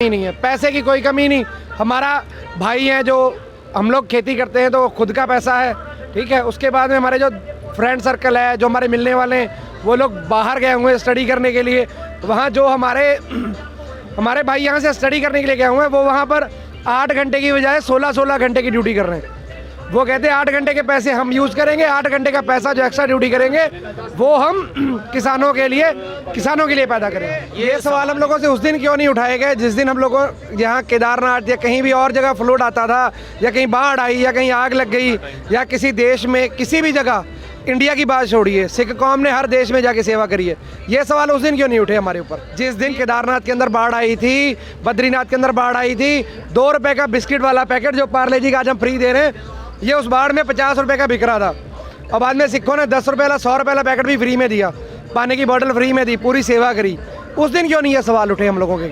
ही नहीं है, पैसे की कोई कमी नहीं। हमारा भाई है जो हम लोग खेती करते हैं तो खुद का पैसा है, ठीक है। उसके बाद में हमारे जो फ्रेंड सर्कल है, जो हमारे मिलने वाले हैं, वो लोग बाहर गए हुए हैं स्टडी करने के लिए। वहाँ जो हमारे भाई यहाँ से स्टडी करने के लिए गए हुए हैं, वो वहाँ पर 8 घंटे की बजाय 16-16 घंटे की ड्यूटी कर रहे हैं। वो कहते हैं 8 घंटे के पैसे हम यूज़ करेंगे, 8 घंटे का पैसा जो एक्स्ट्रा ड्यूटी करेंगे वो हम किसानों के लिए पैदा करेंगे। ये सवाल हम लोगों से उस दिन क्यों नहीं उठाए गए जिस दिन हम लोगों यहाँ केदारनाथ या कहीं भी और जगह फ्लड आता था, या कहीं बाढ़ आई, या कहीं आग लग गई, या किसी देश में किसी भी जगह इंडिया की बात छोड़िए, सिख कौम ने हर देश में जाके सेवा करी है। ये सवाल उस दिन क्यों नहीं उठे हमारे ऊपर? जिस दिन केदारनाथ के अंदर बाढ़ आई थी, बद्रीनाथ के अंदर बाढ़ आई थी, 2 रुपए का बिस्किट वाला पैकेट जो पार्ले जी का आज हम फ्री दे रहे हैं, ये उस बाढ़ में 50 रुपए का बिक रहा था। और बाद में सिखों ने 10 रुपए वाला 100 रुपए वाला पैकेट भी फ्री में दिया, पानी की बोतल फ्री में दी, पूरी सेवा करी। उस दिन क्यों नहीं ये सवाल उठे हम लोगों के?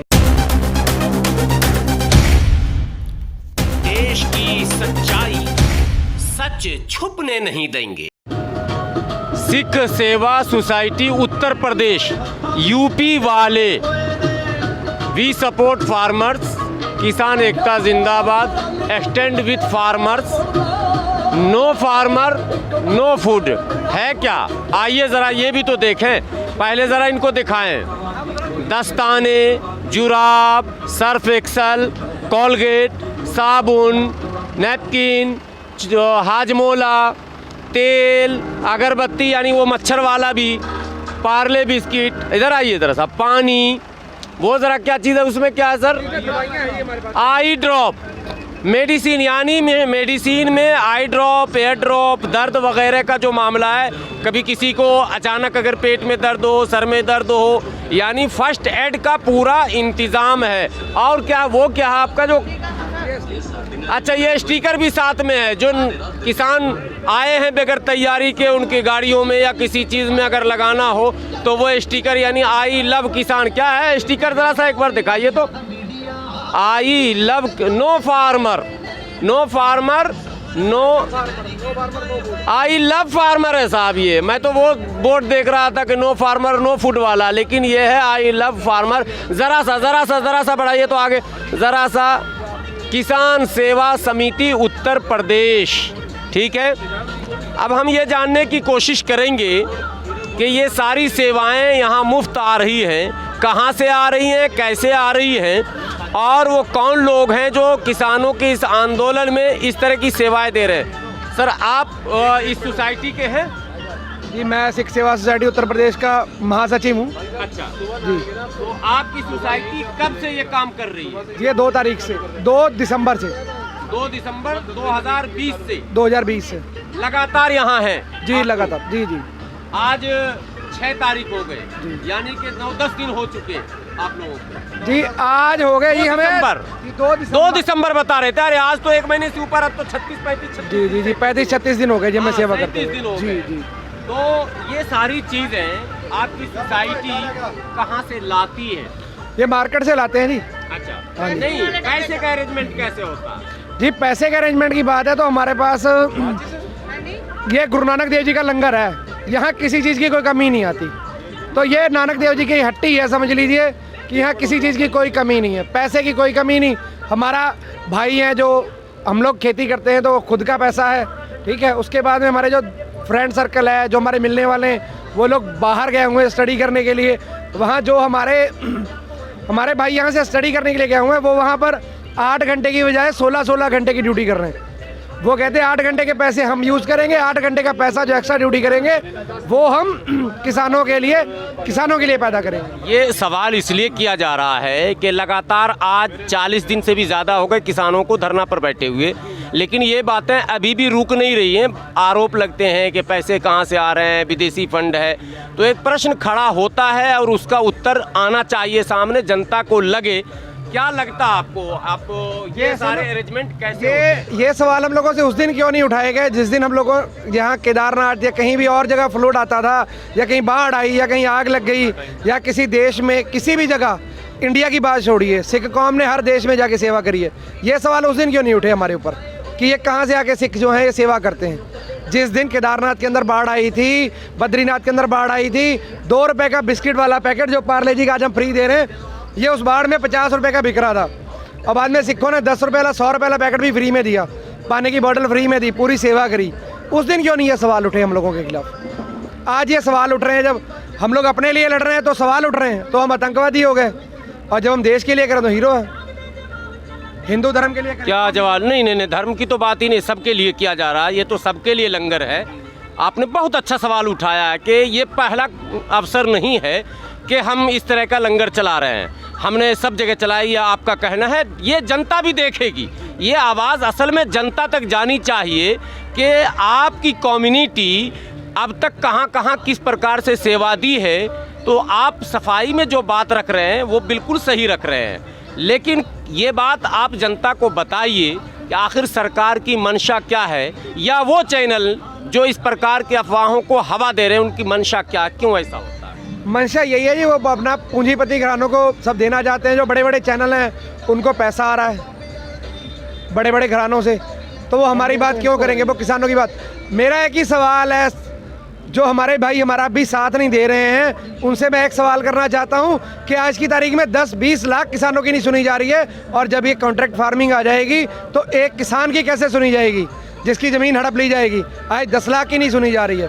देश की सच्चाई सच छुपने नहीं देंगे। सिख सेवा सोसाइटी उत्तर प्रदेश, यूपी वाले, वी सपोर्ट फार्मर्स, किसान एकता जिंदाबाद, extend with farmers, no farmer no food है क्या? आइए ज़रा ये भी तो देखें, पहले ज़रा इनको दिखाएं। दस्ताने, जुराब, सर्फ एक्सल, कोलगेट, साबुन, नैपकिन, हाजमोला, तेल, अगरबत्ती यानी वो मच्छर वाला भी, पार्ले बिस्किट, इधर आइए ज़रा सा, पानी, वो ज़रा क्या चीज़ है उसमें, क्या है सर? आई ड्रॉप, मेडिसिन, यानी मेडिसिन में आई ड्रॉप, एयर ड्रॉप, दर्द वगैरह का जो मामला है, कभी किसी को अचानक अगर पेट में दर्द हो, सर में दर्द हो, यानी फर्स्ट एड का पूरा इंतज़ाम है। और क्या वो क्या है आपका जो, अच्छा ये स्टिकर भी साथ में है, जो किसान आए हैं बगैर तैयारी के, उनकी गाड़ियों में या किसी चीज़ में अगर लगाना हो तो वो स्टिकर, यानी आई लव किसान, क्या है स्टिकर ज़रा सा एक बार दिखाइए तो, I love no farmer no farmer no, I love farmer है साहब। ये मैं तो वो बोर्ड देख रहा था कि नो फार्मर नो फूड वाला, लेकिन ये है आई लव फार्मर। ज़रा सा बढ़ाइए तो आगे, ज़रा सा, किसान सेवा समिति उत्तर प्रदेश, ठीक है। अब हम ये जानने की कोशिश करेंगे कि ये सारी सेवाएं यहाँ मुफ्त आ रही हैं, कहाँ से आ रही हैं, कैसे आ रही हैं, और वो कौन लोग हैं जो किसानों के इस आंदोलन में इस तरह की सेवाएं दे रहे हैं। सर आप इस सोसाइटी के हैं? जी, मैं सिख सेवा सोसाइटी उत्तर प्रदेश का महासचिव हूँ। अच्छा जी। तो आपकी सोसाइटी कब से ये काम कर रही है? ये 2 तारीख से, 2 दिसंबर से, 2 दिसंबर 2020 से 2020 से लगातार यहाँ हैं? जी लगातार, जी जी। आज 6 तारीख हो गए, यानी कि 9-10 दिन हो चुके हैं आप लोगों को। जी आज हो गए जी हमें 2 दिसंबर बता रहे थे। अरे आज तो 1 महीने से ऊपर, अब तो 36-35 जी 35-36 दिन हो गए जब मैं सेवा करता हूँ। 37 दिन हो जी गए। जी। तो ये सारी चीज़ें आपकी सोसाइटी कहाँ से लाती है? ये मार्केट से लाते हैं जी। अच्छा, हाँ जी। नहीं पैसे का अरेंजमेंट कैसे होता है? जी पैसे के अरेंजमेंट की बात है तो हमारे पास ये गुरु नानक देव जी का लंगर है, यहाँ किसी चीज़ की कोई कमी नहीं आती। तो ये नानक देव जी की हट्टी है, समझ लीजिए कि यहाँ किसी चीज़ की कोई कमी नहीं है, पैसे की कोई कमी नहीं। हमारा भाई है जो हम लोग खेती करते हैं तो खुद का पैसा है, ठीक है। उसके बाद में हमारे जो फ्रेंड सर्कल है, जो हमारे मिलने वाले हैं, वो लोग बाहर गए हुए हैं स्टडी करने के लिए। वहाँ जो हमारे भाई यहाँ से स्टडी करने के लिए गए हुए हैं, वो वहाँ पर 8 घंटे की बजाय 16-16 घंटे की ड्यूटी कर रहे हैं। वो कहते हैं 8 घंटे के पैसे हम यूज़ करेंगे, 8 घंटे का पैसा जो एक्स्ट्रा ड्यूटी करेंगे वो हम किसानों के लिए पैदा करेंगे। ये सवाल इसलिए किया जा रहा है कि लगातार आज 40 दिन से भी ज़्यादा हो गए किसानों को धरना पर बैठे हुए, लेकिन ये बातें अभी भी रुक नहीं रही हैं। आरोप लगते हैं कि पैसे कहाँ से आ रहे हैं, विदेशी फंड है। तो एक प्रश्न खड़ा होता है और उसका उत्तर आना चाहिए सामने, जनता को लगे। क्या लगता आपको ये सारे अरेंजमेंट कैसे? ये सवाल हम लोगों से उस दिन क्यों नहीं उठाए गए जिस दिन हम लोगों यहाँ केदारनाथ या कहीं भी और जगह फ्लड आता था, या कहीं बाढ़ आई, या कहीं आग लग गई, या किसी देश में किसी भी जगह इंडिया की बात छोड़िए, सिख कौम ने हर देश में जाके सेवा करी है। ये सवाल उस दिन क्यों नहीं उठे हमारे ऊपर कि ये कहाँ से आके सिख जो हैं ये सेवा करते हैं। जिस दिन केदारनाथ के अंदर बाढ़ आई थी, बद्रीनाथ के अंदर बाढ़ आई थी, 2 रुपए का बिस्किट वाला पैकेट जो पार्ले जी का आज हम फ्री दे रहे हैं, ये उस बाढ़ में 50 रुपये का बिक रहा था और बाद में सिखों ने 10 रुपये वाला 100 रुपये वाला पैकेट भी फ्री में दिया, पानी की बोतल फ्री में दी, पूरी सेवा करी। उस दिन क्यों नहीं ये सवाल उठे हम लोगों के खिलाफ? आज ये सवाल उठ रहे हैं। जब हम लोग अपने लिए लड़ रहे हैं तो सवाल उठ रहे हैं, तो हम आतंकवादी हो गए, और जब हम देश के लिए करें तो हीरो है। हिंदू धर्म के लिए क्या जवाब? नहीं, धर्म की तो बात ही नहीं, सबके लिए किया जा रहा है, ये तो सबके लिए लंगर है। आपने बहुत अच्छा सवाल उठाया है कि ये पहला अवसर नहीं है कि हम इस तरह का लंगर चला रहे हैं, हमने सब जगह चलाई, या आपका कहना है ये जनता भी देखेगी। ये आवाज़ असल में जनता तक जानी चाहिए कि आपकी कम्युनिटी अब तक कहाँ कहाँ किस प्रकार से सेवा दी है। तो आप सफाई में जो बात रख रहे हैं वो बिल्कुल सही रख रहे हैं, लेकिन ये बात आप जनता को बताइए कि आखिर सरकार की मंशा क्या है, या वो चैनल जो इस प्रकार के अफवाहों को हवा दे रहे हैं उनकी मंशा क्या, क्यों ऐसा होता है? मंशा यही है जी, वो अपना पूंजीपति घरानों को सब देना चाहते हैं। जो बड़े बड़े चैनल हैं उनको पैसा आ रहा है बड़े बड़े घरानों से, तो वो हमारी बात क्यों करेंगे, वो किसानों की बात। मेरा एक ही सवाल है, जो हमारे भाई हमारा भी साथ नहीं दे रहे हैं उनसे मैं एक सवाल करना चाहता हूं कि आज की तारीख में 10-20 लाख किसानों की नहीं सुनी जा रही है, और जब ये कॉन्ट्रैक्ट फार्मिंग आ जाएगी तो एक किसान की कैसे सुनी जाएगी जिसकी ज़मीन हड़प ली जाएगी? आज 10 लाख की नहीं सुनी जा रही है,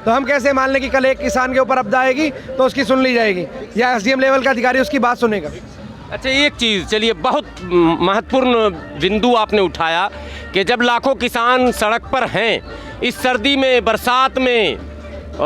तो हम कैसे मान लें कि कल एक किसान के ऊपर आपदा आएगी तो उसकी सुन ली जाएगी, या एसडीएम लेवल का अधिकारी उसकी बात सुनेगा? अच्छा, एक चीज़ चलिए, बहुत महत्वपूर्ण बिंदु आपने उठाया कि जब लाखों किसान सड़क पर हैं इस सर्दी में, बरसात में,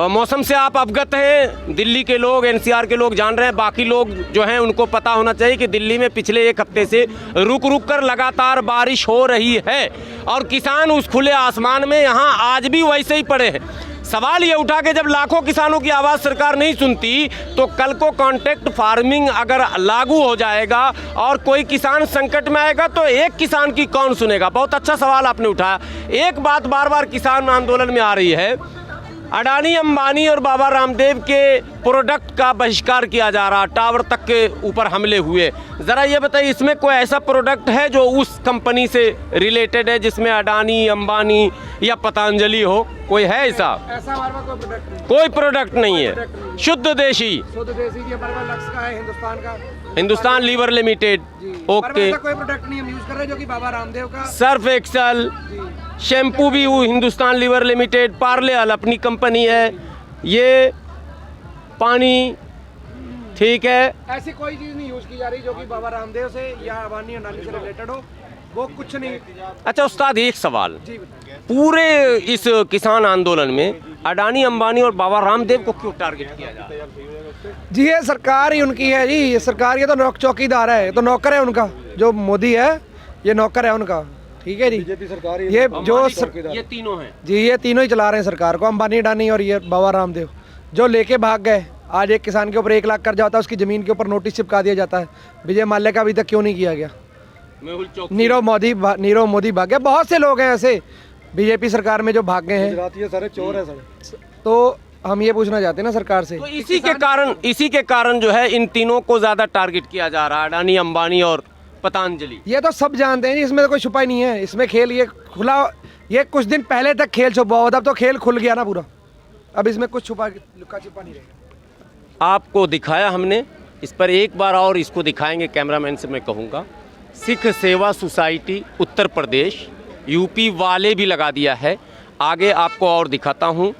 मौसम से आप अवगत हैं, दिल्ली के लोग, एनसीआर के लोग जान रहे हैं, बाकी लोग जो हैं उनको पता होना चाहिए कि दिल्ली में पिछले एक हफ्ते से रुक रुक कर लगातार बारिश हो रही है, और किसान उस खुले आसमान में यहाँ आज भी वैसे ही पड़े हैं। सवाल ये उठा कि जब लाखों किसानों की आवाज़ सरकार नहीं सुनती तो कल को कॉन्ट्रैक्ट फार्मिंग अगर लागू हो जाएगा और कोई किसान संकट में आएगा तो एक किसान की कौन सुनेगा? बहुत अच्छा सवाल आपने उठाया। एक बात बार बार किसान आंदोलन में आ रही है, अडानी, अंबानी और बाबा रामदेव के प्रोडक्ट का बहिष्कार किया जा रहा, टावर तक के ऊपर हमले हुए। ज़रा ये बताइए, इसमें कोई ऐसा प्रोडक्ट है जो उस कंपनी से रिलेटेड है जिसमें अडानी, अंबानी या पतंजलि हो? कोई है ऐसा? ऐसा हमारे पास कोई प्रोडक्ट नहीं, कोई प्रोडक्ट नहीं है, शुद्ध देशी, शुद्ध देसी जी हमारे पास लक्स का है, हिंदुस्तान का, हिंदुस्तान लीवर लिमिटेड। ओके, ऐसा कोई प्रोडक्ट नहीं हम यूज़ कर रहे जो कि बाबा रामदेव का। सर्फ एक्सल, शैम्पू भी Hindustan lever limited, Parle oil अपनी कंपनी है, ये पानी, ठीक है। ऐसी कोई चीज़ नहीं यूज़ की जा रही जो कि बाबा रामदेव से या अडानी अंबानी से रिलेटेड हो, वो कुछ नहीं। अच्छा उस्ताद, एक सवाल, जी पूरे इस किसान आंदोलन में अडानी, अंबानी और बाबा रामदेव को क्यों टारगेट किया जा रहा है? जी, ये सरकार ही उनकी है जी, ये सरकार, ये तो चौकीदार है, तो नौकर है उनका, जो मोदी है ये नौकर है उनका, ठीक है जी। बीजेपी सरकार ये जो ये तीनों हैं जी, ये तीनों ही चला रहे हैं सरकार को, अंबानी, अडानी और ये बाबा रामदेव, जो लेके भाग गए। आज एक किसान के ऊपर 1 लाख कर्जा होता है, उसकी ज़मीन के ऊपर नोटिस चिपका दिया जाता है। विजय माल्या का अभी तक क्यों नहीं किया गया? नीरव मोदी भाग गया। बहुत से लोग हैं ऐसे बीजेपी सरकार में जो भाग गए हैं, सारे चोर हैं सारे। तो हम ये पूछना चाहते हैं ना सरकार से, तो इसी के कारण जो है इन तीनों को ज़्यादा टारगेट किया जा रहा है, अडानी, अंबानी और पतंजलि। ये तो सब जानते हैं जी, इसमें तो कोई छुपा ही नहीं है। इसमें खेल ये खुला, ये कुछ दिन पहले तक खेल छुपा हुआ था, अब तो खेल खुल गया ना पूरा, अब इसमें कुछ लुका छिपा नहीं रहेगा। आपको दिखाया हमने, इस पर एक बार और इसको दिखाएंगे, कैमरामैन से मैं कहूँगा। सिख सेवा सोसाइटी उत्तर प्रदेश, यूपी वाले भी लगा दिया है। आगे आपको और दिखाता हूँ।